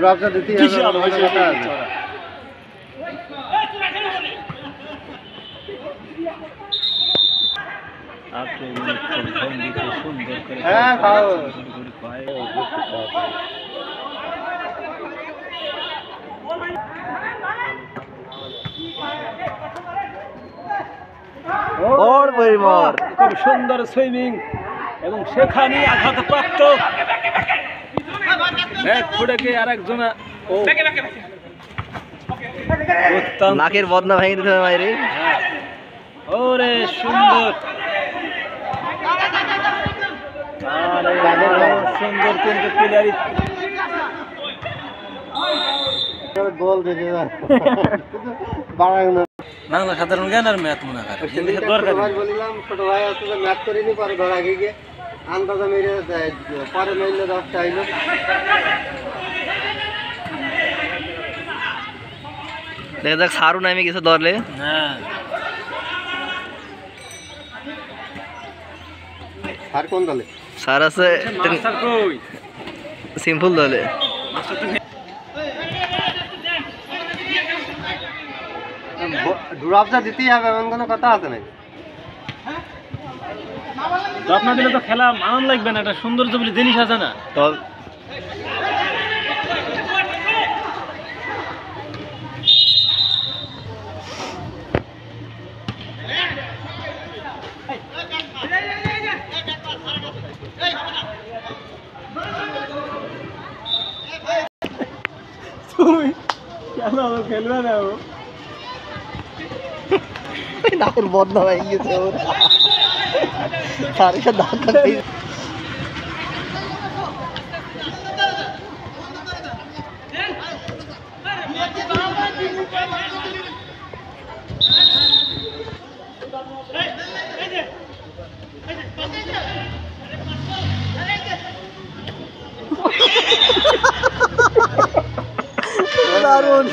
ড্রপটা দিতেই হবে। বিশাল হয়েছে এটা। আপনি ভঙ্গিতে সুন্দর করে হ্যাঁ খাও। খুব সুন্দর সুইমিং এবং সেখানে আঘাতপ্রাপ্ত ব্যাট ফুটে গিয়ে আরেকজন নাকের বদনা ভেঙে দিতে হবে মাইরে। ওরে সুন্দর সুন্দর কিন্তু প্লেয়ারই গোল দেখে বাড়ানো বাংলা সাধারণ জ্ঞান আর ম্যাথ মনে করে দরকার ভাই বললাম ছোট ভাই আছে যে ম্যাচ করিনি পরে ঘর আগে গিয়ে আন্দাজে মেরে পরে মেরলে 10টা আইলো। দেখা যাক সারু নামে কিছু ধরলে। হ্যাঁ আর কোন দলে সার আছে মাস্টার কই সিম্পল দলে। মাস্টার তুমি ড্রপটা দিতেই হবে এমন কোনো কথা আছে নাকি? ড্রপ না দিলে তো খেলা আনন্দ লাগবে না, একটা সৌন্দর্য বলে জিনিস আছে না। দল তুমি কেন খেলবে না? নাকের বদনা ভেঙে গেছে ওর। সারের সাথে ধাক্কা খাই। দারুণ।